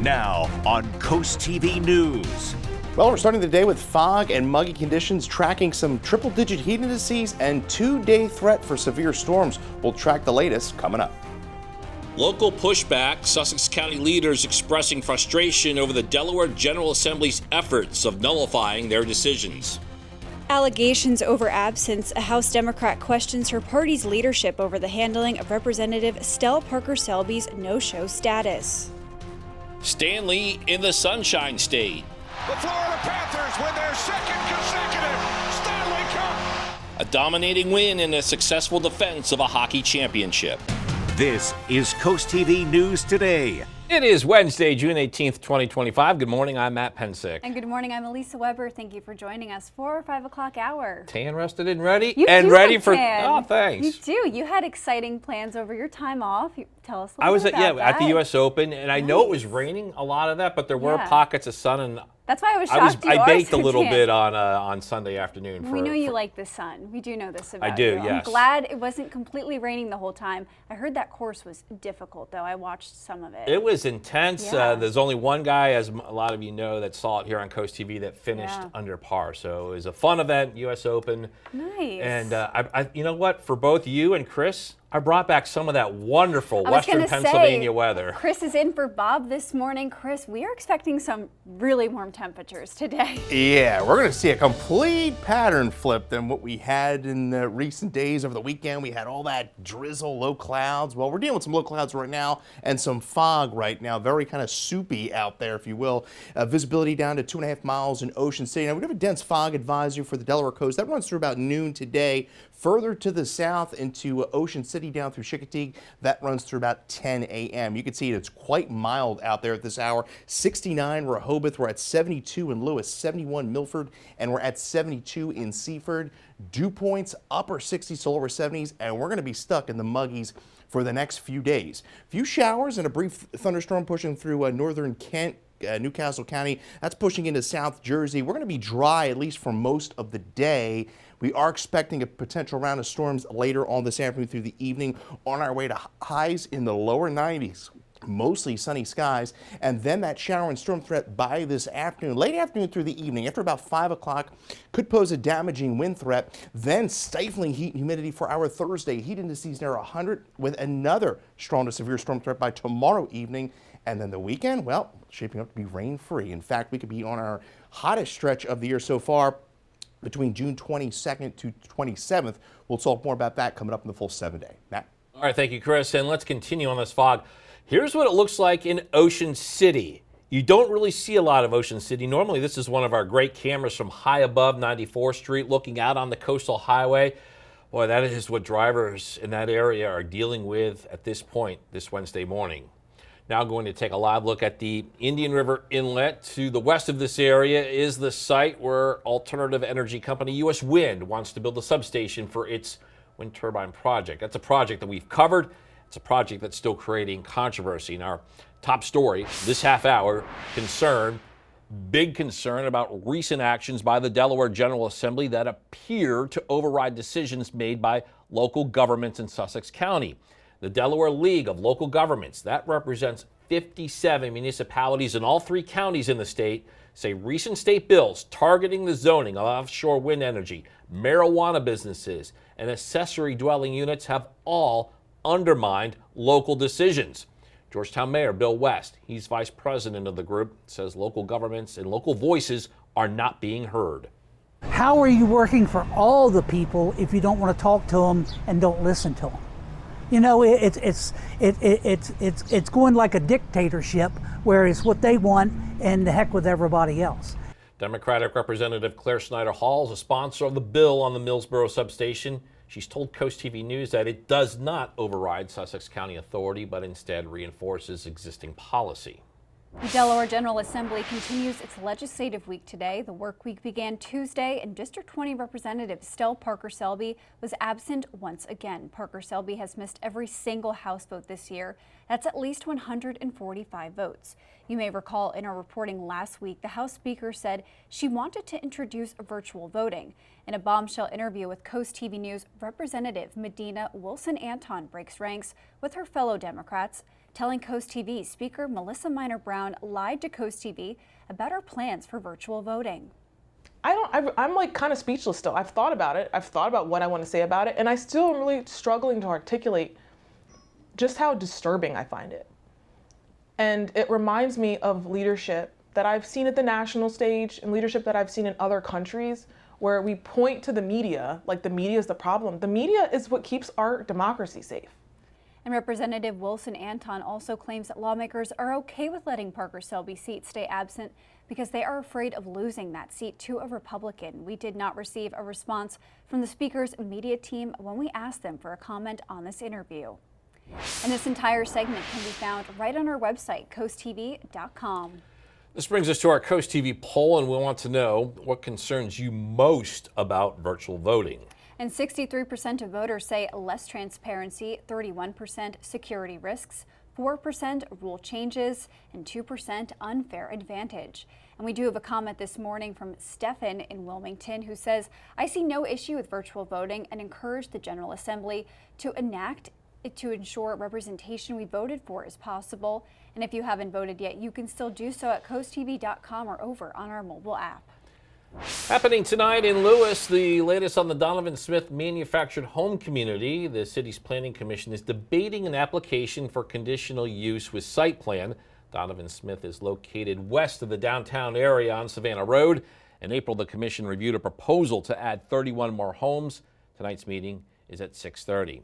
Now on CoastTV News. Well, we're starting the day with fog and muggy conditions, tracking some triple-digit heat indices and 2-day threat for severe storms. We'll track the latest coming up. Local pushback, Sussex County leaders expressing frustration over the Delaware General Assembly's efforts of nullifying their decisions. Allegations over absence. A House Democrat questions her party's leadership over the handling of Representative Stella Parker-Selby's no-show status. Stanley in the Sunshine State. The Florida Panthers win their second consecutive Stanley Cup. A dominating win and a successful defense of a hockey championship. This is CoastTV News Today. It is Wednesday, June 18th, 2025. Good morning, I'm Matt Pensick. And good morning, I'm Elisa Weber. Thank you for joining us for our 5 o'clock hour. Tan, rested, and ready? You and do ready have for. tan. Oh, thanks. You do. You had exciting plans over your time off. Tell us a little I was bit about at the that. U.S. Open, and I know it was raining a lot of that, but there were pockets of sun, and that's why I was shocked I baked a little bit on Sunday afternoon. We know you like the sun. We do know this about you. you. Yes. I'm glad it wasn't completely raining the whole time. I heard that course was difficult, though. I watched some of it. It was intense. Yeah. There's only one guy, as a lot of you know, that saw it here on Coast TV that finished under par. So it was a fun event, U.S. Open. Nice. And I you know what? For both you and Chris, I brought back some of that wonderful Western Pennsylvania weather. Chris is in for Bob this morning. Chris, we are expecting some really warm temperatures today. Yeah, we're going to see a complete pattern flip than what we had in the recent days. Over the weekend, we had all that drizzle, low clouds. Well, we're dealing with some low clouds right now and some fog right now. Very kind of soupy out there, if you will. Visibility down to 2.5 miles in Ocean City. Now, we have a dense fog advisory for the Delaware coast. That runs through about noon today. Further to the south into Ocean City down through Chickateague, that runs through about 10 a.m. You can see it's quite mild out there at this hour. 69 Rehoboth, we're at 72 in Lewis, 71 Milford, and we're at 72 in Seaford. Dew points upper 60s to lower 70s, and we're going to be stuck in the muggies for the next few days. Few showers and a brief thunderstorm pushing through northern Kent, Newcastle County. That's pushing into South Jersey. We're going to be dry at least for most of the day. We are expecting a potential round of storms later on this afternoon through the evening, on our way to highs in the lower 90s. Mostly sunny skies, and then that shower and storm threat by this afternoon, late afternoon through the evening, after about 5 o'clock, could pose a damaging wind threat, then stifling heat and humidity for our Thursday. Heat indices near 100 with another strong to severe storm threat by tomorrow evening. And then the weekend, well, shaping up to be rain-free. In fact, we could be on our hottest stretch of the year so far, between June 22nd to 27th. We'll talk more about that coming up in the full 7-day. Matt? All right, thank you, Chris. And let's continue on this fog. Here's what it looks like in Ocean City. You don't really see a lot of Ocean City. Normally, this is one of our great cameras from high above 94th Street, looking out on the coastal highway. Boy, that is what drivers in that area are dealing with at this point this Wednesday morning. Now going to take a live look at the Indian River Inlet. To the west of this area is the site where alternative energy company U.S. Wind wants to build a substation for its wind turbine project. That's a project that we've covered. It's a project that's still creating controversy. In our top story this half hour, big concern about recent actions by the Delaware General Assembly that appear to override decisions made by local governments in Sussex County. The Delaware League of Local Governments, that represents 57 municipalities in all 3 counties in the state, say recent state bills targeting the zoning of offshore wind energy, marijuana businesses, and accessory dwelling units have all undermined local decisions. Georgetown Mayor Bill West, he's vice president of the group, says local governments and local voices are not being heard. How are you working for all the people if you don't want to talk to them and don't listen to them? You know, it's going like a dictatorship where it's what they want and the heck with everybody else. Democratic Representative Claire Snyder Hall is a sponsor of the bill on the Millsboro substation. She's told Coast TV News that it does not override Sussex County authority, but instead reinforces existing policy. The Delaware General Assembly continues its legislative week today. The work week began Tuesday, and District 20 Representative Stella Parker-Selby was absent once again. Parker-Selby has missed every single House vote this year. That's at least 145 votes. You may recall in our reporting last week, the House Speaker said she wanted to introduce virtual voting. In a bombshell interview with Coast TV News, Representative Medina Wilson-Anton breaks ranks with her fellow Democrats. telling Coast TV Speaker Melissa Minor Brown lied to Coast TV about her plans for virtual voting. I'm like kind of speechless still. I've thought about it. I've thought about what I want to say about it, and I still am really struggling to articulate just how disturbing I find it. And it reminds me of leadership that I've seen at the national stage and leadership that I've seen in other countries where we point to the media, like the media is the problem. The media is what keeps our democracy safe. And Representative Wilson Anton also claims that lawmakers are okay with letting Parker Selby's seat stay absent because they are afraid of losing that seat to a Republican. We did not receive a response from the Speaker's media team when we asked them for a comment on this interview. And this entire segment can be found right on our website, CoastTV.com. This brings us to our Coast TV poll, and we want to know what concerns you most about virtual voting. And 63% of voters say less transparency, 31% security risks, 4% rule changes, and 2% unfair advantage. And we do have a comment this morning from Stefan in Wilmington who says, I see no issue with virtual voting and encourage the General Assembly to enact it to ensure representation we voted for is possible. And if you haven't voted yet, you can still do so at CoastTV.com or over on our mobile app. Happening tonight in Lewis, the latest on the Donovan Smith manufactured home community. The city's planning commission is debating an application for conditional use with site plan. Donovan Smith is located west of the downtown area on Savannah Road. In April, the commission reviewed a proposal to add 31 more homes. Tonight's meeting is at 6:30.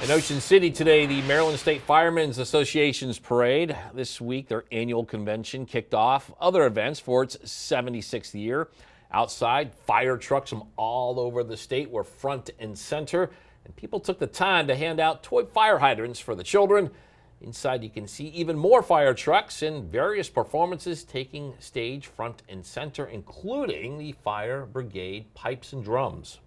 In Ocean City today, the Maryland State Firemen's Association's parade. This week, their annual convention kicked off other events for its 76th year. Outside, fire trucks from all over the state were front and center, and people took the time to hand out toy fire hydrants for the children. Inside, you can see even more fire trucks and various performances taking stage front and center, including the fire brigade pipes and drums.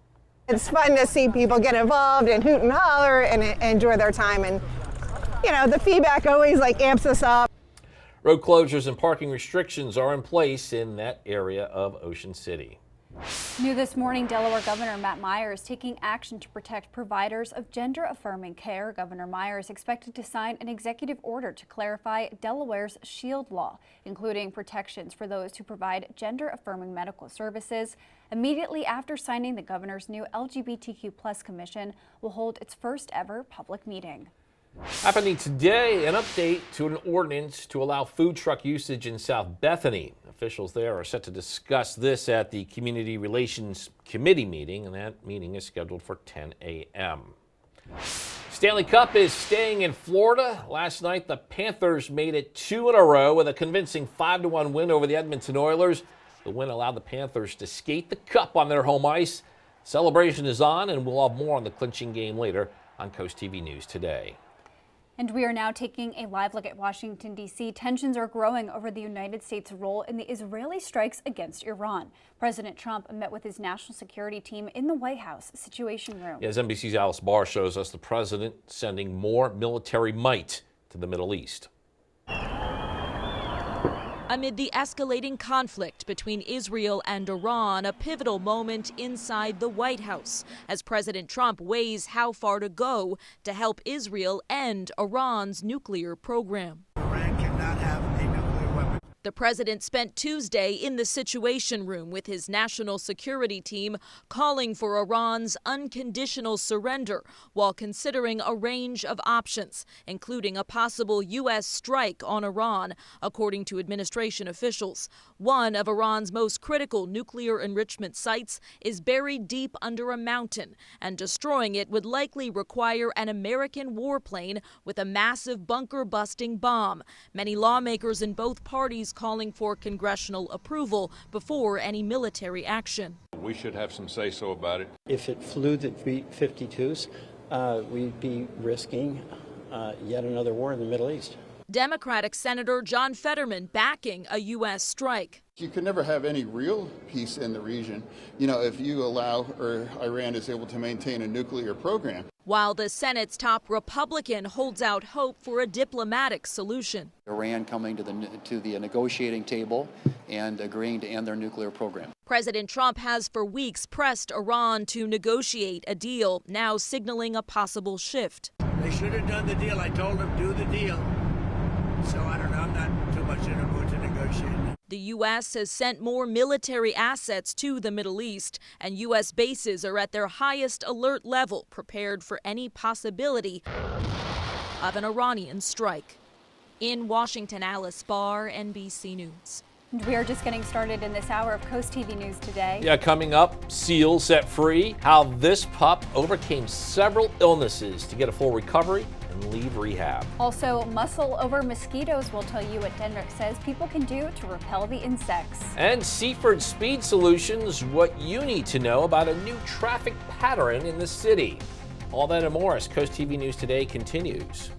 It's fun to see people get involved and hoot and holler and enjoy their time. And, you know, the feedback always like amps us up. Road closures and parking restrictions are in place in that area of Ocean City. New this morning, Delaware Governor Matt Meyer is taking action to protect providers of gender-affirming care. Governor Meyer is expected to sign an executive order to clarify Delaware's SHIELD law, including protections for those who provide gender-affirming medical services. Immediately after signing, the governor's new LGBTQ+ commission will hold its first ever public meeting. Happening today, an update to an ordinance to allow food truck usage in South Bethany. Officials there are set to discuss this at the Community Relations Committee meeting, and that meeting is scheduled for 10 a.m. Stanley Cup is staying in Florida. Last night, the Panthers made it 2 in a row with a convincing 5-1 win over the Edmonton Oilers. The win allowed the Panthers to skate the Cup on their home ice. Celebration is on, and we'll have more on the clinching game later on Coast TV News Today. And we are now taking a live look at Washington, D.C. Tensions are growing over the United States' role in the Israeli strikes against Iran. President Trump met with his national security team in the White House Situation Room. As NBC's Alice Barr shows us, the president sending more military might to the Middle East. Amid the escalating conflict between Israel and Iran, a pivotal moment inside the White House as President Trump weighs how far to go to help Israel end Iran's nuclear program. Iran cannot have a nuclear weapon. The president spent Tuesday in the Situation Room with his national security team, calling for Iran's unconditional surrender while considering a range of options, including a possible U.S. strike on Iran, according to administration officials. One of Iran's most critical nuclear enrichment sites is buried deep under a mountain, and destroying it would likely require an American warplane with a massive bunker-busting bomb. Many lawmakers in both parties calling for congressional approval before any military action. We should have some say-so about it. If it flew the B-52s, we'd be risking yet another war in the Middle East. Democratic Senator John Fetterman backing a U.S. strike. You can never have any real peace in the region, if you allow or Iran is able to maintain a nuclear program. While the Senate's top Republican holds out hope for a diplomatic solution. Iran coming to the negotiating table and agreeing to end their nuclear program. President Trump has for weeks pressed Iran to negotiate a deal, now signaling a possible shift. They should have done the deal. I told them, do the deal. So I don't know. I'm not too much in the mood to negotiate. The U.S. has sent more military assets to the Middle East, and U.S. bases are at their highest alert level, prepared for any possibility of an Iranian strike. In Washington, Alice Barr, NBC News. We are just getting started in this hour of Coast TV News today. Yeah, coming up, seals set free, how this pup overcame several illnesses to get a full recovery and leave rehab. Also, muscle over mosquitoes will tell you what Denrick says people can do to repel the insects. And Seaford Speed Solutions, what you need to know about a new traffic pattern in the city. All that and more as Coast TV News Today continues.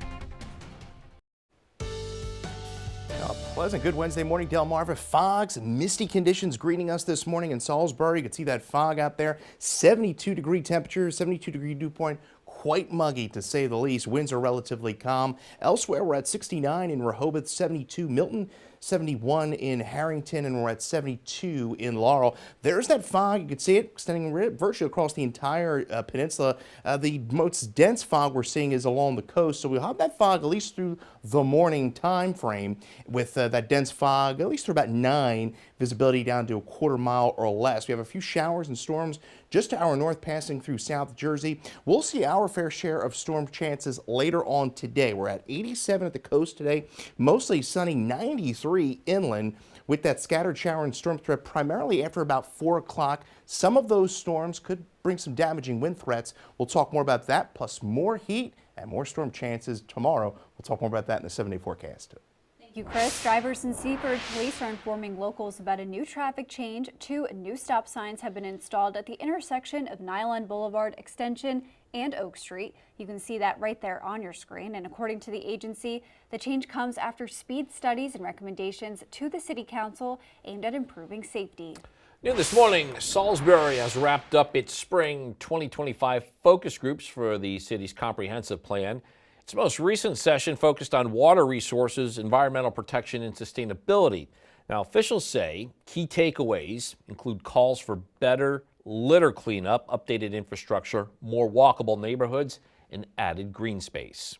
A pleasant, good Wednesday morning, Delmarva. Fogs, misty conditions greeting us this morning in Salisbury. You can see that fog out there. 72-degree temperature, 72-degree dew point. Quite muggy to say the least. Winds are relatively calm. Elsewhere, we're at 69 in Rehoboth, 72 Milton, 71 in Harrington, and we're at 72 in Laurel. There's that fog. You can see it extending virtually across the entire peninsula. The most dense fog we're seeing is along the coast, so we'll have that fog at least through the morning time frame with that dense fog at least through about 9, visibility down to a quarter mile or less. We have a few showers and storms just to our north passing through South Jersey. We'll see our fair share of storm chances later on today. We're at 87 at the coast today, mostly sunny, 93 inland with that scattered shower and storm threat primarily after about 4 o'clock. Some of those storms could bring some damaging wind threats. We'll talk more about that, plus more heat and more storm chances tomorrow. We'll talk more about that in the 7-day forecast. Thank you, Chris. Drivers in Seaford police are informing locals about a new traffic change. 2 new stop signs have been installed at the intersection of Nylon Boulevard Extension and Oak Street. You can see that right there on your screen. And according to the agency, the change comes after speed studies and recommendations to the City Council aimed at improving safety. New this morning, Salisbury has wrapped up its spring 2025 focus groups for the city's comprehensive plan. Its most recent session focused on water resources, environmental protection, and sustainability. Now, officials say key takeaways include calls for better litter cleanup, updated infrastructure, more walkable neighborhoods, and added green space.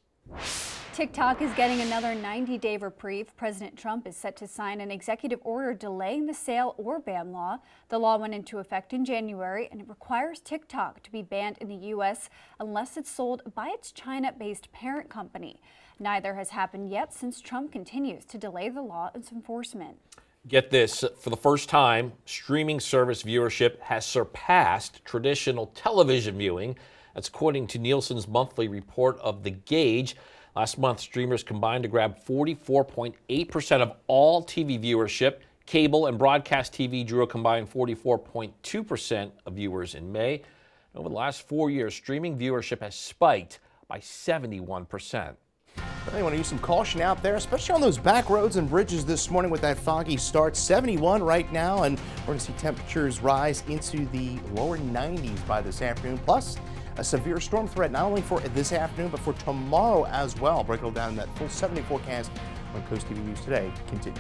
TikTok is getting another 90-day reprieve. President Trump is set to sign an executive order delaying the sale or ban law. The law went into effect in January, and it requires TikTok to be banned in the U.S. unless it's sold by its China-based parent company. Neither has happened yet since Trump continues to delay the law's enforcement. Get this, for the first time, streaming service viewership has surpassed traditional television viewing. That's according to Nielsen's monthly report of The Gauge. Last month, streamers combined to grab 44.8% of all TV viewership. Cable and broadcast TV drew a combined 44.2% of viewers in May. Over the last 4 years, streaming viewership has spiked by 71%. I want to use some caution out there, especially on those back roads and bridges this morning with that foggy start. 71 right now, and we're going to see temperatures rise into the lower 90s by this afternoon, plus a severe storm threat not only for this afternoon, but for tomorrow as well. Break it all down in that full 7-day forecast when Coast TV News Today continues.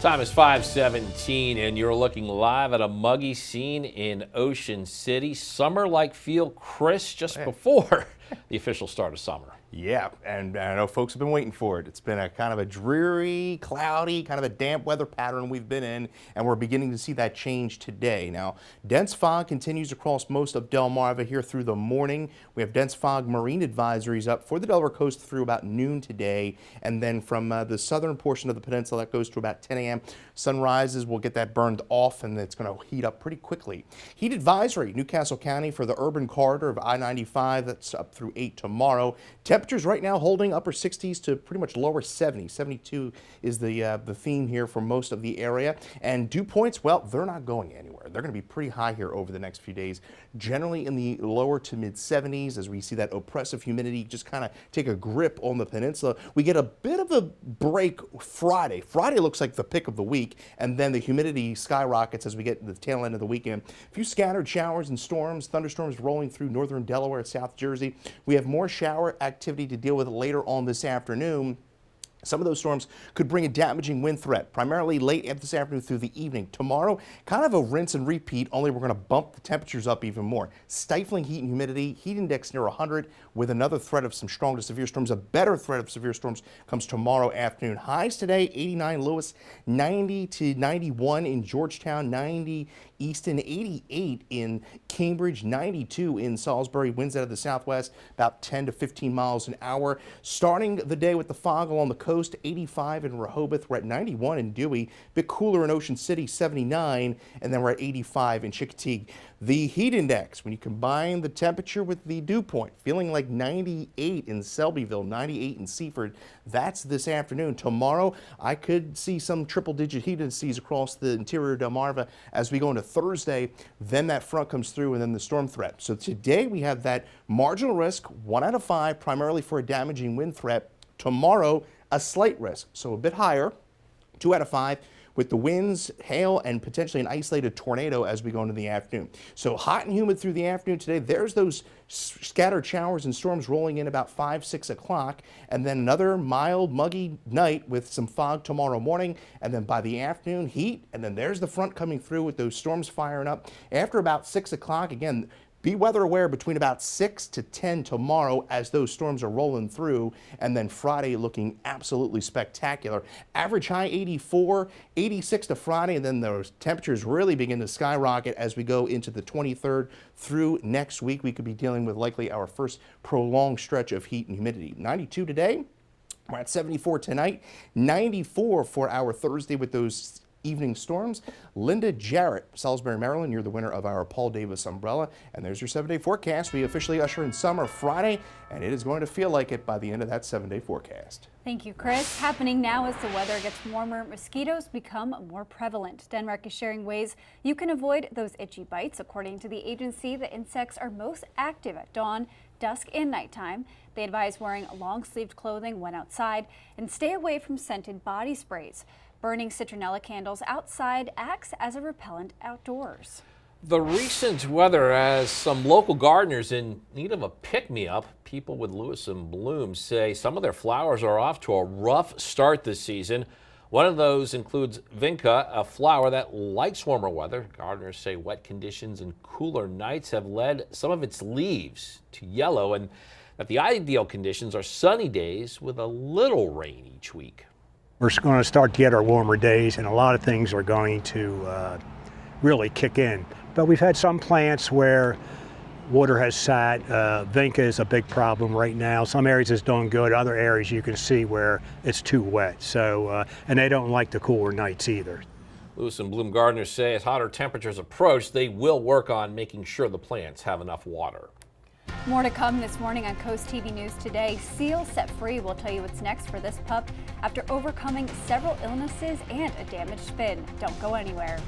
Time is 5:17, and you're looking live at a muggy scene in Ocean City. Summer-like feel, Chris, just before the official start of summer. Yeah, and I know folks have been waiting for it. It's been a kind of a dreary, cloudy, kind of a damp weather pattern we've been in, and we're beginning to see that change today. Now, dense fog continues across most of Delmarva here through the morning. We have dense fog marine advisories up for the Delaware coast through about noon today, and then from the southern portion of the peninsula, that goes to about 10 a.m. Sunrises, we'll get that burned off, and it's going to heat up pretty quickly. Heat advisory, Newcastle County for the urban corridor of I-95, that's up through 8 tomorrow. Temperatures right now holding upper 60s to pretty much lower 70s. 72 is the theme here for most of the area. And dew points, well, they're not going anywhere. They're going to be pretty high here over the next few days, generally in the lower to mid 70s as we see that oppressive humidity just kind of take a grip on the peninsula. We get a bit of a break Friday. Friday looks like the pick of the week, and then the humidity skyrockets as we get to the tail end of the weekend. A few scattered showers and storms, thunderstorms rolling through northern Delaware and South Jersey. We have more shower activity to deal with later on this afternoon. Some of those storms could bring a damaging wind threat, primarily late this afternoon through the evening. Tomorrow, kind of a rinse and repeat, only we're going to bump the temperatures up even more. Stifling heat and humidity, heat index near 100 with another threat of some strong to severe storms. A better threat of severe storms comes tomorrow afternoon. Highs today, 89 Lewis, 90 to 91 in Georgetown, 90 Easton, 88 in Cambridge, 92 in Salisbury. Winds out of the southwest, about 10 to 15 miles an hour. Starting the day with the fog along the coast, 85 in Rehoboth. We're at 91 in Dewey. A bit cooler in Ocean City, 79, and then we're at 85 in Chickateague. The heat index, when you combine the temperature with the dew point, feeling like 98 in Selbyville, 98 in Seaford. That's this afternoon. Tomorrow, I could see some triple-digit heat indices across the interior of Delmarva as we go into Thursday. Then that front comes through, and then the storm threat. So today we have that marginal risk, 1 out of 5, primarily for a damaging wind threat. Tomorrow, a slight risk, so a bit higher, 2 out of 5. With the winds, hail, and potentially an isolated tornado as we go into the afternoon. So hot and humid through the afternoon today. There's those scattered showers and storms rolling in about 5, 6 o'clock. And then another mild, muggy night with some fog tomorrow morning. And then by the afternoon, heat. And then there's the front coming through with those storms firing up. After about 6 o'clock, again, be weather aware between about 6 to 10 tomorrow as those storms are rolling through, and then Friday looking absolutely spectacular. Average high 84, 86 to Friday, and then those temperatures really begin to skyrocket as we go into the 23rd through next week. We could be dealing with likely our first prolonged stretch of heat and humidity. 92 today. We're at 74 tonight, 94 for our Thursday with those evening storms. Linda Jarrett, Salisbury, Maryland, you're the winner of our Paul Davis umbrella. And there's your 7-day forecast. We officially usher in summer Friday, and it is going to feel like it by the end of that 7-day forecast. Thank you, Chris. Happening now as the weather gets warmer, mosquitoes become more prevalent. Denmark is sharing ways you can avoid those itchy bites. According to the agency, the insects are most active at dawn, dusk, and nighttime. They advise wearing long-sleeved clothing when outside and stay away from scented body sprays. Burning citronella candles outside acts as a repellent outdoors. The recent weather has some local gardeners in need of a pick-me-up. People with Lewis and Bloom say some of their flowers are off to a rough start this season. One of those includes vinca, a flower that likes warmer weather. Gardeners say wet conditions and cooler nights have led some of its leaves to yellow, and that the ideal conditions are sunny days with a little rain each week. We're going to start to get our warmer days, and a lot of things are going to really kick in. But we've had some plants where water has sat. Vinca is a big problem right now. Some areas is doing good. Other areas you can see where it's too wet. So, and they don't like the cooler nights either. Lewis and Bloom gardeners say as hotter temperatures approach, they will work on making sure the plants have enough water. More to come this morning on Coast TV News Today. Seal set free. We'll tell you what's next for this pup after overcoming several illnesses and a damaged fin. Don't go anywhere.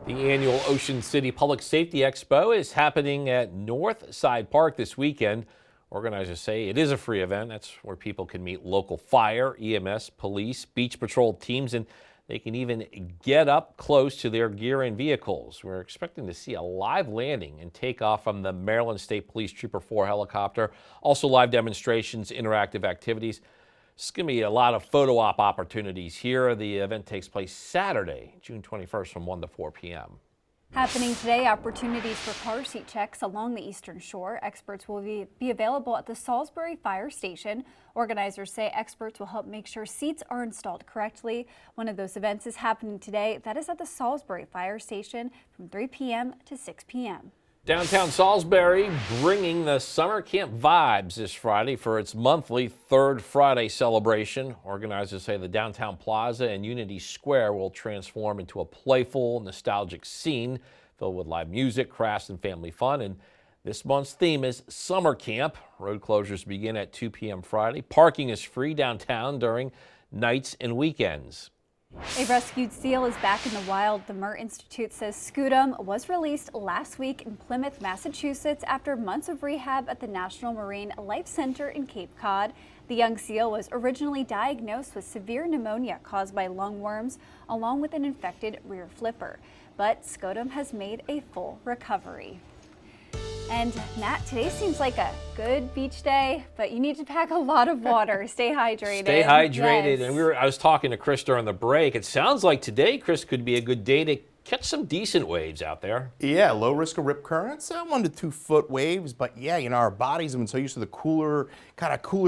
The annual Ocean City Public Safety Expo is happening at North Side Park this weekend. Organizers say it is a free event. That's where people can meet local fire, EMS, police, beach patrol teams, and they can even get up close to their gear and vehicles. We're expecting to see a live landing and takeoff from the Maryland State Police Trooper 4 helicopter. Also live demonstrations, interactive activities. It's going to be a lot of photo op opportunities here. The event takes place Saturday, June 21st from 1 to 4 p.m. Happening today, opportunities for car seat checks along the Eastern Shore. Experts will be available at the Salisbury Fire Station. Organizers say experts will help make sure seats are installed correctly. One of those events is happening today. That is at the Salisbury Fire Station from 3 p.m. to 6 p.m. Downtown Salisbury bringing the summer camp vibes this Friday for its monthly Third Friday celebration. Organizers say the downtown plaza and Unity Square will transform into a playful, nostalgic scene filled with live music, crafts, and family fun. And this month's theme is summer camp. Road closures begin at 2 p.m. Friday. Parking is free downtown during nights and weekends. A rescued seal is back in the wild. The Murr Institute says Scutum was released last week in Plymouth, Massachusetts after months of rehab at the National Marine Life Center in Cape Cod. The young seal was originally diagnosed with severe pneumonia caused by lungworms along with an infected rear flipper. But Scutum has made a full recovery. And Matt, today seems like a good beach day, but you need to pack a lot of water. Stay hydrated. Stay hydrated. Yes. And I was talking to Chris during the break. It sounds like today, Chris, could be a good day to catch some decent waves out there. Yeah, low risk of rip currents, 1 to 2 foot waves. But yeah, our bodies have been so used to the cooler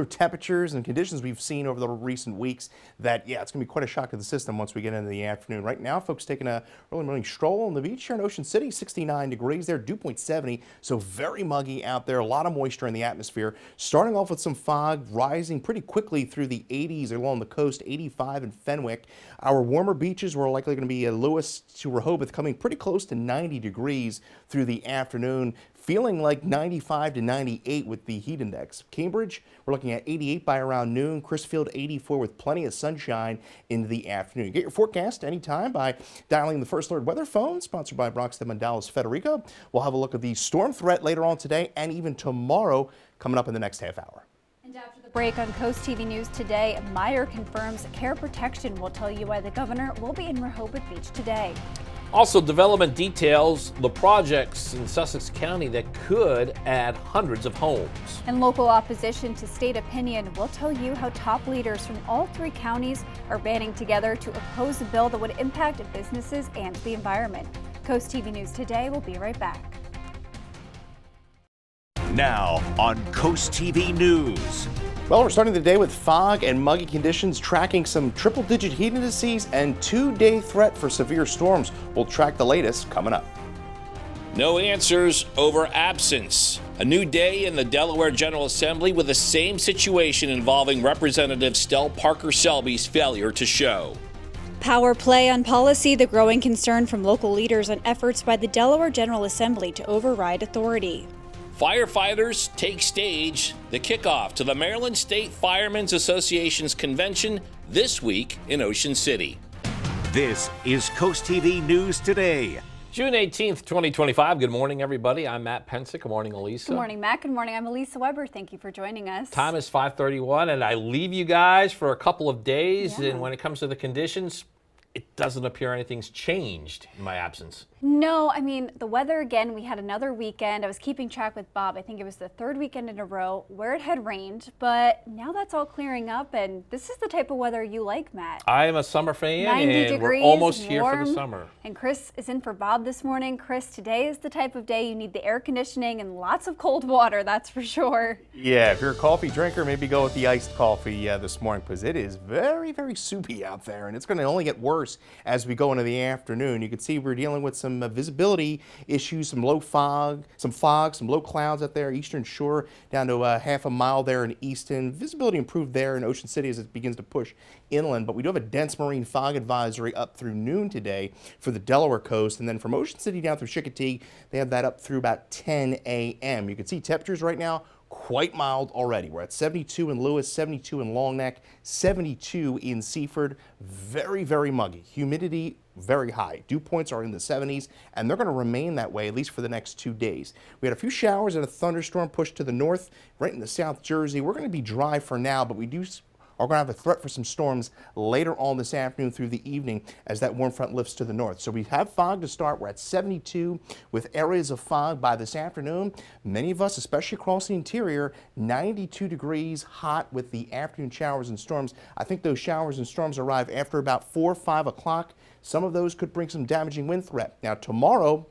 temperatures and conditions we've seen over the recent weeks that, yeah, it's going to be quite a shock to the system once we get into the afternoon. Right now, folks taking a early morning stroll on the beach here in Ocean City, 69 degrees there, dew point 70, so very muggy out there, a lot of moisture in the atmosphere. Starting off with some fog, rising pretty quickly through the 80s along the coast, 85 in Fenwick. Our warmer beaches were likely going to be Lewis to Rehoboth, coming pretty close to 90 degrees through the afternoon, feeling like 95 to 98 with the heat index. Cambridge, we're looking at 88 by around noon. Crisfield, 84 with plenty of sunshine into the afternoon. Get your forecast anytime by dialing the First Alert Weather Phone, sponsored by Brockstead and Dallas Federico. We'll have a look at the storm threat later on today and even tomorrow coming up in the next half hour. And after the break on Coast TV News today, Meyer confirms care protection. Will tell you why the governor will be in Rehoboth Beach today. Also, development details the projects in Sussex County that could add hundreds of homes. And local opposition to state opinion will tell you how top leaders from all 3 counties are banding together to oppose a bill that would impact businesses and the environment. Coast TV News today will be right back. Now on Coast TV News. Well, we're starting the day with fog and muggy conditions, tracking some triple-digit heat indices and 2-day threat for severe storms. We'll track the latest coming up. No answers over absence. A new day in the Delaware General Assembly with the same situation involving Representative Stell Parker-Selby's failure to show. Power play on policy, the growing concern from local leaders on efforts by the Delaware General Assembly to override authority. Firefighters take stage, the kickoff to the Maryland State Firemen's Association's convention this week in Ocean City. This is Coast TV News Today. June 18th, 2025. Good morning, everybody. I'm Matt Pensick. Good morning, Elisa. Good morning, Matt. Good morning. I'm Elisa Weber. Thank you for joining us. Time is 5:31, and I leave you guys for a couple of days. And when it comes to the conditions, it doesn't appear anything's changed in my absence. No, I mean, the weather again, we had another weekend. I was keeping track with Bob. I think it was the 3rd weekend in a row where it had rained, but now that's all clearing up, and this is the type of weather you like, Matt. I am a summer fan, 90 and degrees, we're almost warm, here for the summer. And Chris is in for Bob this morning. Chris, today is the type of day you need the air conditioning and lots of cold water, that's for sure. Yeah, if you're a coffee drinker, maybe go with the iced coffee this morning, because it is very, very soupy out there, and it's going to only get worse as we go into the afternoon. You can see we're dealing with some visibility issues, some low fog, some low clouds out there, Eastern Shore down to half a mile there in Easton. Visibility improved there in Ocean City as it begins to push inland, but we do have a dense marine fog advisory up through noon today for the Delaware coast, and then from Ocean City down through Chicotee, they have that up through about 10 a.m. You can see temperatures right now quite mild already. We're at 72 in Lewis, 72 in Long Neck, 72 in Seaford. Very, very muggy. Humidity very high. Dew points are in the 70s, and they're going to remain that way at least for the next 2 days. We had a few showers and a thunderstorm pushed to the north, right in the South Jersey. We're going to be dry for now, but we are going to have a threat for some storms later on this afternoon through the evening as that warm front lifts to the north. So we have fog to start. We're at 72 with areas of fog by this afternoon. Many of us, especially across the interior, 92 degrees hot with the afternoon showers and storms. I think those showers and storms arrive after about 4 or 5 o'clock. Some of those could bring some damaging wind threat. Now tomorrow,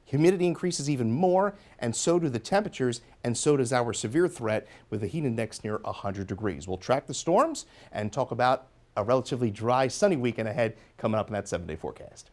humidity increases even more, and so do the temperatures, and so does our severe threat with the heat index near 100 degrees. We'll track the storms and talk about a relatively dry, sunny weekend ahead coming up in that 7-day forecast.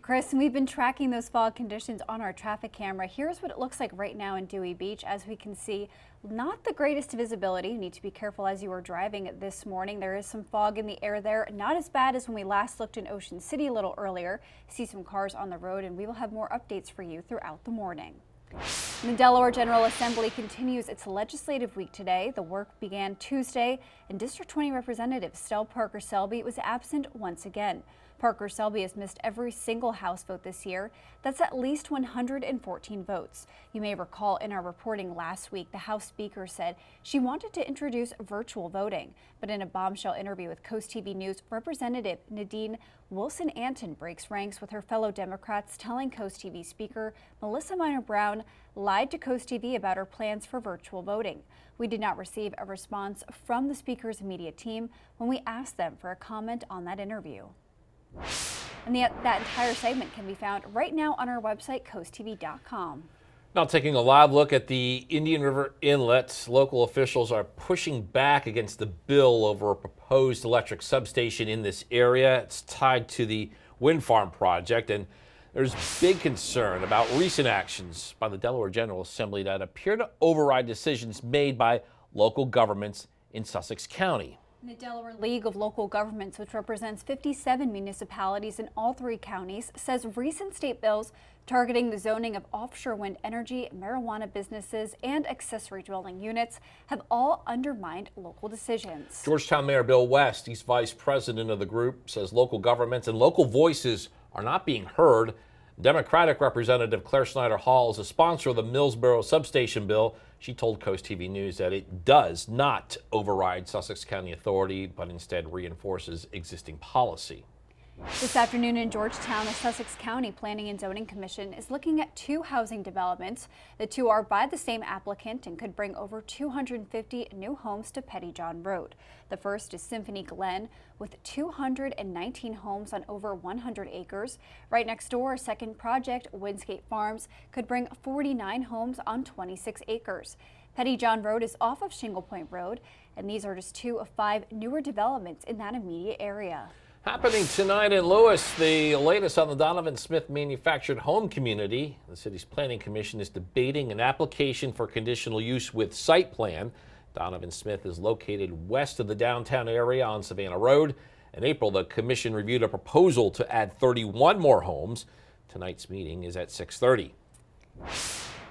Chris, and we've been tracking those fog conditions on our traffic camera. Here's what it looks like right now in Dewey Beach. As we can see, not the greatest visibility. You need to be careful as you are driving this morning. There is some fog in the air there. Not as bad as when we last looked in Ocean City a little earlier. See some cars on the road, and we will have more updates for you throughout the morning. The Delaware General Assembly continues its legislative week today. The work began Tuesday, and District 20 Representative Stell Parker-Selby was absent once again. Parker Selby has missed every single House vote this year. That's at least 114 votes. You may recall in our reporting last week, the House Speaker said she wanted to introduce virtual voting. But in a bombshell interview with CoastTV News, Representative Nadine Wilson-Anton breaks ranks with her fellow Democrats, telling CoastTV Speaker Melissa Minor Brown lied to CoastTV about her plans for virtual voting. We did not receive a response from the Speaker's media team when we asked them for a comment on that interview. And that entire segment can be found right now on our website, coasttv.com. Now taking a live look at the Indian River Inlet, local officials are pushing back against the bill over a proposed electric substation in this area. It's tied to the wind farm project, and there's big concern about recent actions by the Delaware General Assembly that appear to override decisions made by local governments in Sussex County. The Delaware League of Local Governments, which represents 57 municipalities in all 3 counties, says recent state bills targeting the zoning of offshore wind energy, marijuana businesses, and accessory dwelling units have all undermined local decisions. Georgetown Mayor Bill West, he's vice president of the group, says local governments and local voices are not being heard. Democratic Representative Claire Snyder Hall is a sponsor of the Millsboro substation bill. She told CoastTV News that it does not override Sussex County authority, but instead reinforces existing policy. This afternoon in Georgetown, the Sussex County Planning and Zoning Commission is looking at 2 housing developments. The 2 are by the same applicant and could bring over 250 new homes to Pettyjohn Road. The first is Symphony Glen with 219 homes on over 100 acres. Right next door, a second project, Windscape Farms, could bring 49 homes on 26 acres. Pettyjohn Road is off of Shingle Point Road, and these are just 2 of 5 newer developments in that immediate area. Happening tonight in Lewis, the latest on the Donovan Smith manufactured home community. The city's planning commission is debating an application for conditional use with site plan. Donovan Smith is located west of the downtown area on Savannah Road. In April, the commission reviewed a proposal to add 31 more homes. Tonight's meeting is at 6:30.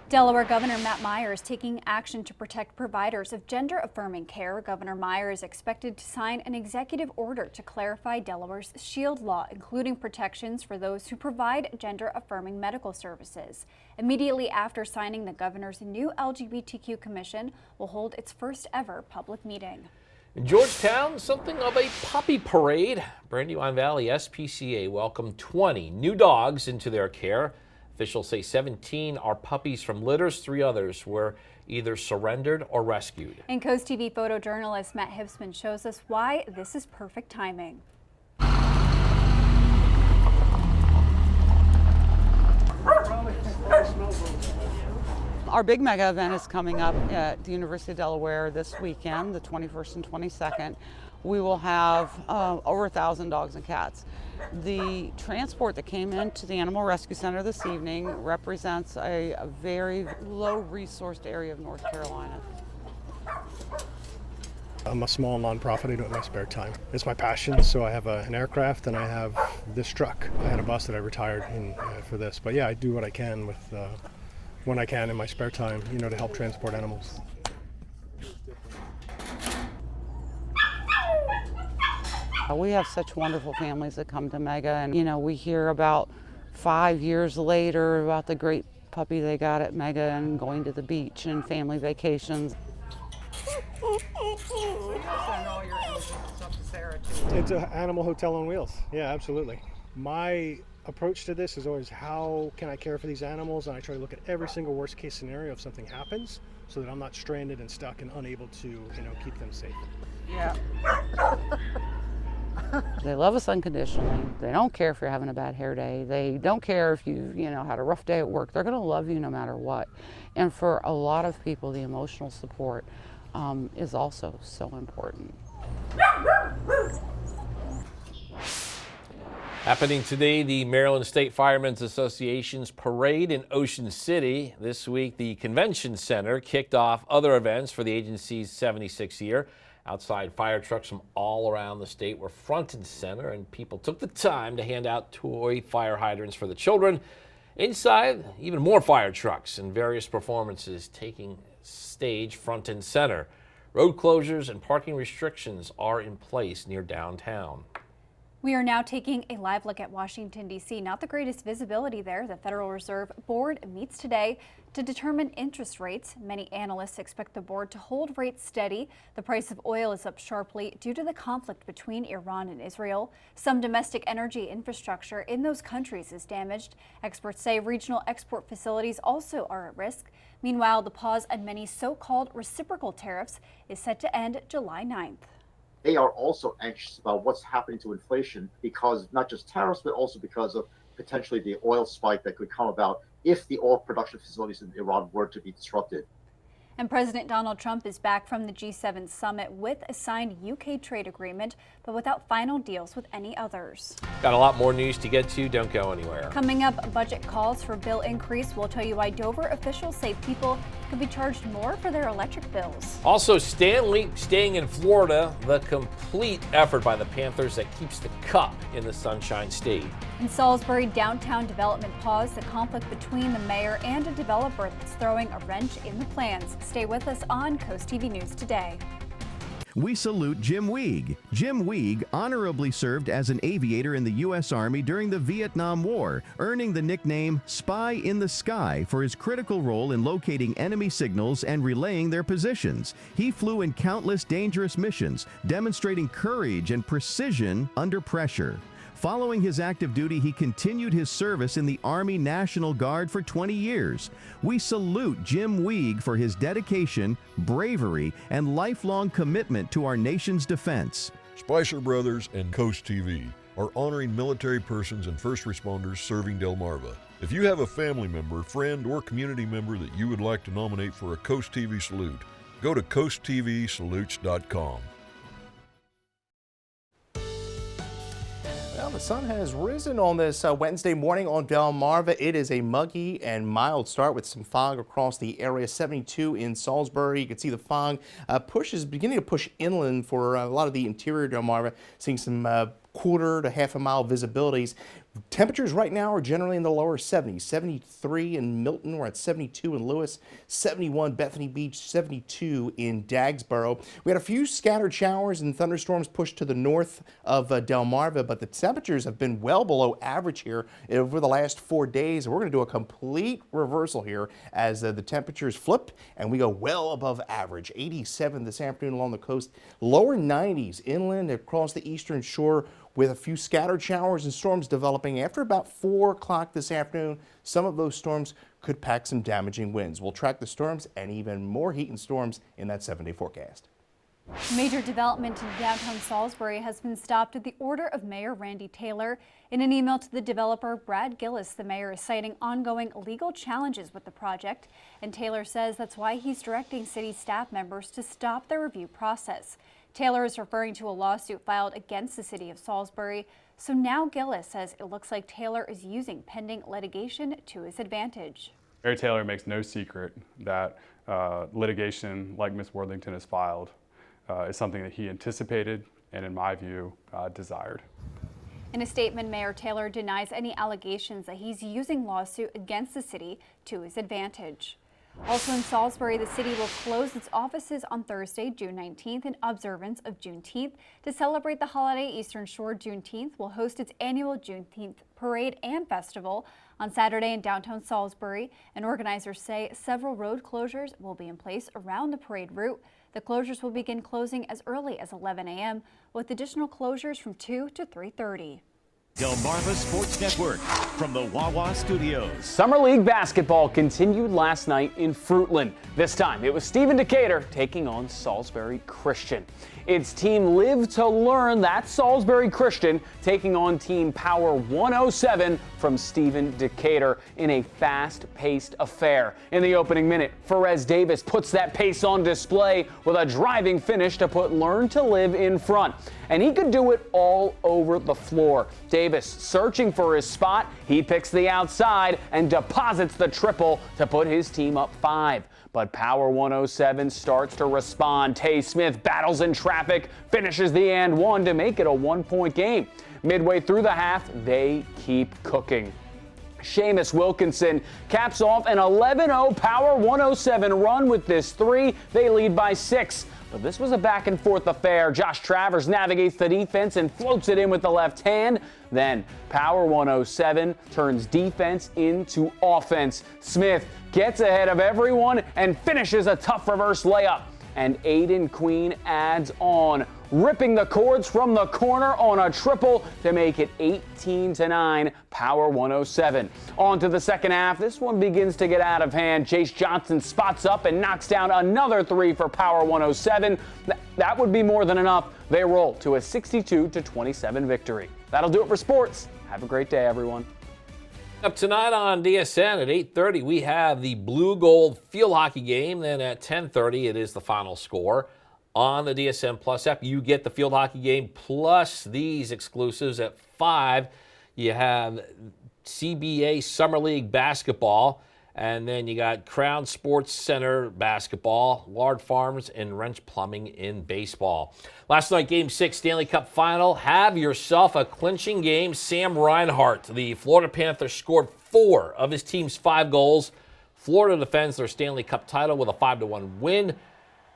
Delaware Governor Matt Meyer is taking action to protect providers of gender-affirming care. Governor Meyer is expected to sign an executive order to clarify Delaware's SHIELD law, including protections for those who provide gender-affirming medical services. Immediately after signing, the governor's new LGBTQ commission will hold its first ever public meeting. In Georgetown, something of a puppy parade. Brandywine Valley SPCA welcomed 20 new dogs into their care. Officials say 17 are puppies from litters. 3 others were either surrendered or rescued. And CoastTV photojournalist Matt Hibsman shows us why this is perfect timing. Our big mega event is coming up at the University of Delaware this weekend, the 21st and 22nd. We will have over 1,000 dogs and cats. The transport that came into the Animal Rescue Center this evening represents a very low-resourced area of North Carolina. I'm a small nonprofit. I do it in my spare time. It's my passion, so I have an aircraft and I have this truck. I had a bus that I retired in for this, but yeah, I do what I can with when I can in my spare time, to help transport animals. We have such wonderful families that come to Mega, and we hear about 5 years later about the great puppy they got at Mega and going to the beach and family vacations. It's an animal hotel on wheels. Yeah, absolutely. My approach to this is always, how can I care for these animals? And I try to look at every single worst case scenario if something happens, so that I'm not stranded and stuck and unable to, keep them safe. Yeah. They love us unconditionally. They don't care if you're having a bad hair day. They don't care if you had a rough day at work. They're going to love you no matter what. And for a lot of people, the emotional support is also so important. Happening today, the Maryland State Firemen's Association's parade in Ocean City. This week, the Convention Center kicked off other events for the agency's 76th year. Outside, fire trucks from all around the state were front and center, and people took the time to hand out toy fire hydrants for the children. Inside, even more fire trucks and various performances taking stage front and center. Road closures and parking restrictions are in place near downtown. We are now taking a live look at Washington, D.C. Not the greatest visibility there. The Federal Reserve Board meets today to determine interest rates. Many analysts expect the board to hold rates steady. The price of oil is up sharply due to the conflict between Iran and Israel. Some domestic energy infrastructure in those countries is damaged. Experts say regional export facilities also are at risk. Meanwhile, the pause on many so-called reciprocal tariffs is set to end July 9th. They are also anxious about what's happening to inflation because not just tariffs, but also because of potentially the oil spike that could come about if the oil production facilities in Iran were to be disrupted. And President Donald Trump is back from the G7 summit with a signed UK trade agreement, but without final deals with any others. Got a lot more news to get to. Don't go anywhere. Coming up, budget calls for bill increase. We'll tell you why Dover officials say people could be charged more for their electric bills. Also, Stanley staying in Florida, the complete effort by the Panthers that keeps the cup in the Sunshine State. In Salisbury, downtown development paused. The conflict between the mayor and a developer that's throwing a wrench in the plans. Stay with us on Coast TV News Today. We salute Jim Weig. Jim Weig honorably served as an aviator in the U.S. Army during the Vietnam War, earning the nickname Spy in the Sky for his critical role in locating enemy signals and relaying their positions. He flew in countless dangerous missions, demonstrating courage and precision under pressure. Following his active duty, he continued his service in the Army National Guard for 20 years. We salute Jim Weig for his dedication, bravery, and lifelong commitment to our nation's defense. Spicer Brothers and Coast TV are honoring military persons and first responders serving Delmarva. If you have a family member, friend, or community member that you would like to nominate for a Coast TV salute, go to coasttvsalutes.com. Well, the sun has risen on this Wednesday morning on Delmarva. It is a muggy and mild start with some fog across the area. 72 in Salisbury. You can see the fog beginning to push inland for a lot of the interior Delmarva, seeing some quarter to half a mile visibilities. Temperatures right now are generally in the lower 70s. 73 in Milton, we're at 72 in Lewis, 71 Bethany Beach, 72 in Dagsboro. We had a few scattered showers and thunderstorms pushed to the north of Delmarva, but the temperatures have been well below average here over the last 4 days. We're going to do a complete reversal here as the temperatures flip and we go well above average. 87 this afternoon along the coast, lower 90s inland across the eastern shore, with a few scattered showers and storms developing after about 4 o'clock this afternoon. Some of those storms could pack some damaging winds. We'll track the storms and even more heat and storms in that 7-day forecast. Major development in downtown Salisbury has been stopped at the order of Mayor Randy Taylor. In an email to the developer, Brad Gillis, the mayor is citing ongoing legal challenges with the project, and Taylor says that's why he's directing city staff members to stop the review process. Taylor is referring to a lawsuit filed against the city of Salisbury. So now Gillis says it looks like Taylor is using pending litigation to his advantage. Mayor Taylor makes no secret that litigation like Ms. Worthington has filed is something that he anticipated and, in my view, desired. In a statement, Mayor Taylor denies any allegations that he's using lawsuit against the city to his advantage. Also in Salisbury, the city will close its offices on Thursday, June 19th in observance of Juneteenth. To celebrate the holiday, Eastern Shore Juneteenth will host its annual Juneteenth parade and festival on Saturday in downtown Salisbury. And organizers say several road closures will be in place around the parade route. The closures will begin closing as early as 11 a.m. with additional closures from 2 to 3:30. Delmarva Sports Network from the Wawa Studios. Summer League basketball continued last night in Fruitland. This time it was Stephen Decatur taking on Salisbury Christian. It's Team Live to Learn, that's Salisbury Christian, taking on Team Power 107 from Stephen Decatur in a fast-paced affair. In the opening minute, Ferez Davis puts that pace on display with a driving finish to put Learn to Live in front. And he could do it all over the floor. Davis searching for his spot, he picks the outside and deposits the triple to put his team up 5. But Power 107 starts to respond. Tay Smith battles in traffic, finishes the and one to make it a 1-point game. Midway through the half, they keep cooking. Seamus Wilkinson caps off an 11-0 Power 107 run with this 3. They lead by 6. But this was a back and forth affair. Josh Travers navigates the defense and floats it in with the left hand. Then Power 107 turns defense into offense. Smith gets ahead of everyone and finishes a tough reverse layup. And Aiden Queen adds on, ripping the cords from the corner on a triple to make it 18-9, Power 107. On to the second half. This one begins to get out of hand. Chase Johnson spots up and knocks down another three for Power 107. That would be more than enough. They roll to a 62-27 victory. That'll do it for sports. Have a great day, everyone. Up tonight on DSN at 8:30, we have the Blue Gold field hockey game. Then at 10:30, it is the final score. On the DSN Plus app, you get the field hockey game plus these exclusives. At 5, you have CBA Summer League basketball. And then you got Crown Sports Center basketball, Lard Farms, and Wrench Plumbing in baseball. Last night, Game 6 Stanley Cup Final. Have yourself a clinching game. Sam Reinhart, the Florida Panthers, scored 4 of his team's 5 goals. Florida defends their Stanley Cup title with a 5-1 win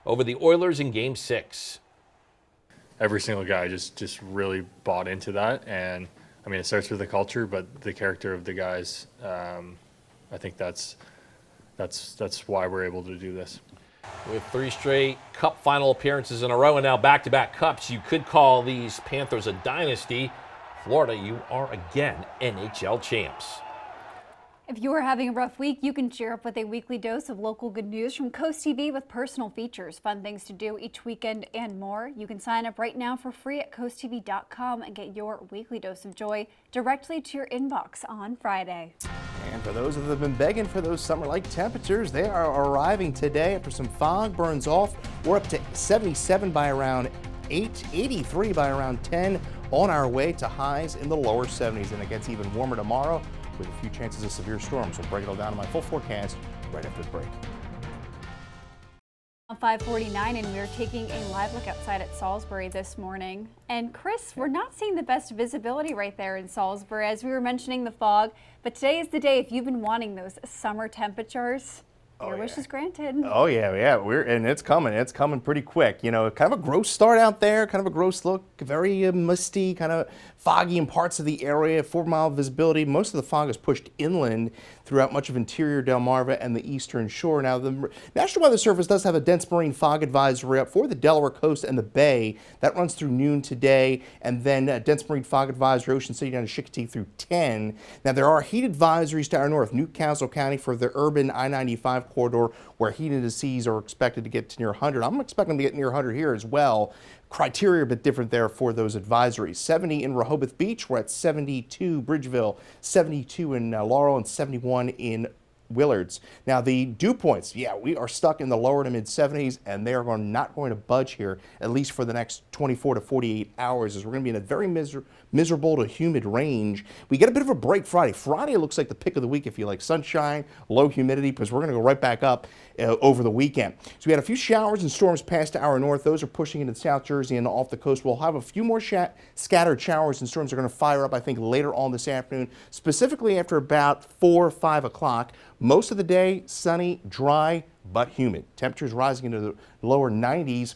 over the Oilers in Game 6. Every single guy just really bought into that. And, I mean, it starts with the culture, but the character of the guys, I think that's why we're able to do this. With 3 straight Cup final appearances in a row and now back-to-back Cups, you could call these Panthers a dynasty. Florida, you are again NHL champs. If you are having a rough week, you can cheer up with a weekly dose of local good news from CoastTV with personal features, fun things to do each weekend, and more. You can sign up right now for free at coasttv.com and get your weekly dose of joy directly to your inbox on Friday. And for those that have been begging for those summer-like temperatures, they are arriving today after some fog burns off. We're up to 77 by around 8, 83 by around 10, on our way to highs in the lower 70s. And it gets even warmer tomorrow with a few chances of severe storms. We'll break it all down in my full forecast right after the break. 5:49, and we're taking a live look outside at Salisbury this morning. And Chris, we're not seeing the best visibility right there in Salisbury, as we were mentioning the fog. But today is the day if you've been wanting those summer temperatures. Your wish is granted. Oh yeah, and it's coming pretty quick. You know, kind of a gross start out there, kind of a gross look, very misty, kind of foggy in parts of the area, 4-mile visibility. Most of the fog is pushed inland throughout much of interior Delmarva and the eastern shore. Now, the National Weather Service does have a dense marine fog advisory up for the Delaware coast and the Bay. That runs through noon today, and then dense marine fog advisory, Ocean City down to Chicotee through 10. Now, there are heat advisories to our north, Newcastle County for the urban I-95 corridor, where heat indices are expected to get to near 100. I'm expecting them to get near 100 here as well. Criteria a bit different there for those advisories. 70 in Rehoboth Beach. We're at 72 Bridgeville, 72 in Laurel, and 71 in Willards. Now the dew points, we are stuck in the lower to mid 70s, and they are not going to budge here, at least for the next 24 to 48 hours, as we're going to be in a very miserable to humid range. We get a bit of a break Friday. Friday looks like the pick of the week if you like sunshine, low humidity, because we're going to go right back up over the weekend. So we had a few showers and storms past our north. Those are pushing into South Jersey and off the coast. We'll have a few more scattered showers and storms are going to fire up, I think, later on this afternoon, specifically after about 4 or 5 o'clock. Most of the day, sunny, dry, but humid. Temperatures rising into the lower 90s.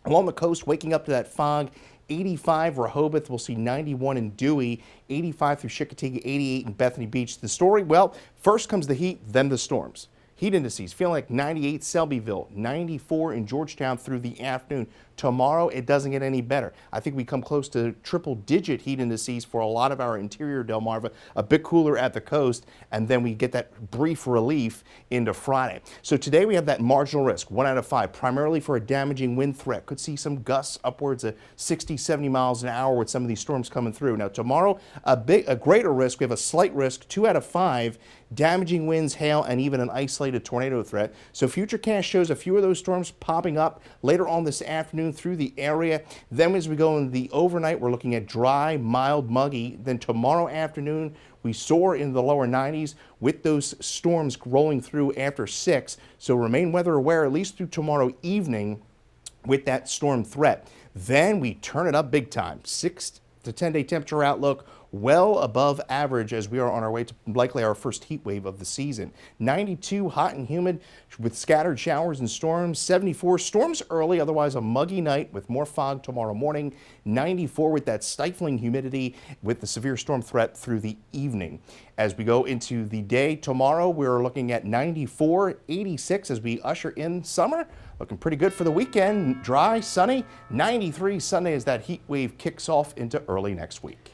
Along the coast, waking up to that fog. 85 Rehoboth, we'll see 91 in Dewey, 85 through Chicotee, 88 in Bethany Beach. The story, well, first comes the heat, then the storms. Heat indices feeling like 98 Selbyville, 94 in Georgetown through the afternoon. Tomorrow, it doesn't get any better. I think we come close to triple-digit heat indices for a lot of our interior Delmarva, a bit cooler at the coast, and then we get that brief relief into Friday. So today we have that marginal risk, 1 out of 5, primarily for a damaging wind threat. Could see some gusts upwards of 60, 70 miles an hour with some of these storms coming through. Now tomorrow, a greater risk. We have a slight risk, 2 out of 5, damaging winds, hail, and even an isolated tornado threat. So Futurecast shows a few of those storms popping up later on this afternoon through the area. Then as we go in the overnight, we're looking at dry, mild, muggy. Then tomorrow afternoon, we soar in the lower 90s with those storms rolling through after 6. So remain weather aware at least through tomorrow evening with that storm threat. Then we turn it up big time. The 10-day temperature outlook well above average as we are on our way to likely our first heat wave of the season. 92 hot and humid with scattered showers and storms. 74 storms early, otherwise a muggy night with more fog tomorrow morning. 94 with that stifling humidity with the severe storm threat through the evening. As we go into the day tomorrow, we're looking at 94, 86 as we usher in summer. Looking pretty good for the weekend. Dry, sunny. 93 Sunday as that heat wave kicks off into early next week.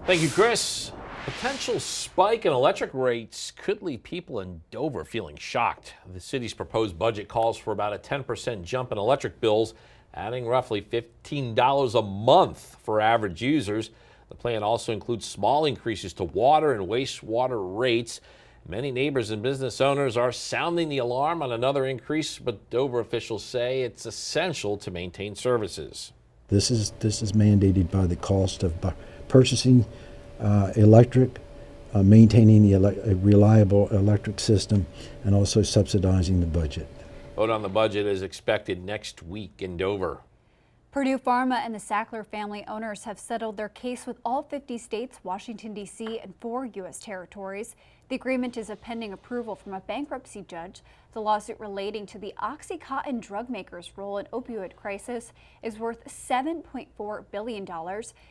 Thank you, Chris. Potential spike in electric rates could leave people in Dover feeling shocked. The city's proposed budget calls for about a 10% jump in electric bills, adding roughly $15 a month for average users. The plan also includes small increases to water and wastewater rates. Many neighbors and business owners are sounding the alarm on another increase, but Dover officials say it's essential to maintain services. This is mandated by the cost of purchasing electric, maintaining a reliable electric system, and also subsidizing the budget. Vote on the budget is expected next week in Dover. Purdue Pharma and the Sackler family owners have settled their case with all 50 states, Washington, D.C., and 4 U.S. territories. The agreement is pending approval from a bankruptcy judge. The lawsuit relating to the OxyContin drug maker's role in opioid crisis is worth $7.4 billion.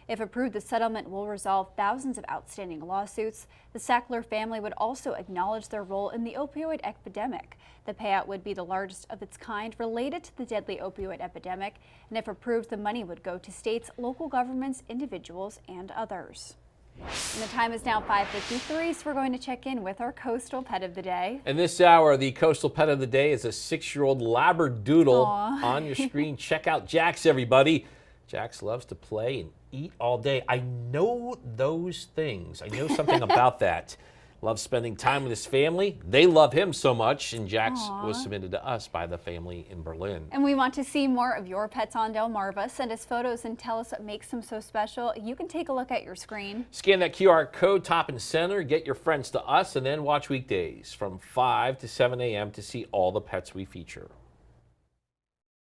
If approved, the settlement will resolve thousands of outstanding lawsuits. The Sackler family would also acknowledge their role in the opioid epidemic. The payout would be the largest of its kind related to the deadly opioid epidemic, and if approved, the money would go to states, local governments, individuals, and others. And the time is now 5:53, so we're going to check in with our coastal pet of the day. And this hour, the coastal pet of the day is a 6-year-old Labradoodle. On your screen, check out Jax, everybody. Jax loves to play and eat all day. I know those things. I know something about that. Loves spending time with his family. They love him so much, and Jax was submitted to us by the family in Berlin. And we want to see more of your pets on Delmarva. Send us photos and tell us what makes them so special. You can take a look at your screen. Scan that QR code top and center, get your friends to us, and then watch weekdays from 5 to 7 a.m. to see all the pets we feature.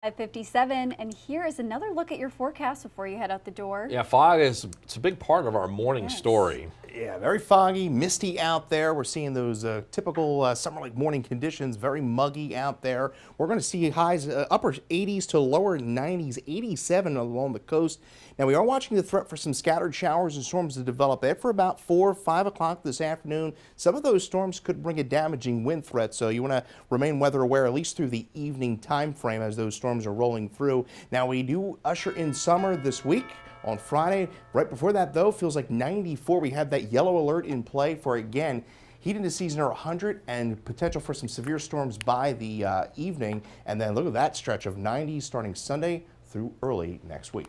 5:57, and here is another look at your forecast before you head out the door. Yeah, fog it's a big part of our morning story. Yeah, very foggy, misty out there. We're seeing those typical summer-like morning conditions, very muggy out there. We're going to see highs upper 80s to lower 90s, 87 along the coast. Now, we are watching the threat for some scattered showers and storms to develop after about 4 or 5 o'clock this afternoon. Some of those storms could bring a damaging wind threat, so you want to remain weather aware at least through the evening time frame as those storms are rolling through. Now, we do usher in summer this week. On Friday, right before that, though, feels like 94. We have that yellow alert in play for, again, heat into season are 100 and potential for some severe storms by the evening. And then look at that stretch of 90 starting Sunday through early next week.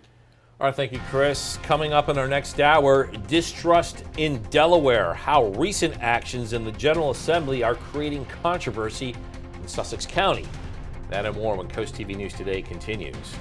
All right, thank you, Chris. Coming up in our next hour, distrust in Delaware, how recent actions in the General Assembly are creating controversy in Sussex County. That and more when Coast TV News Today continues.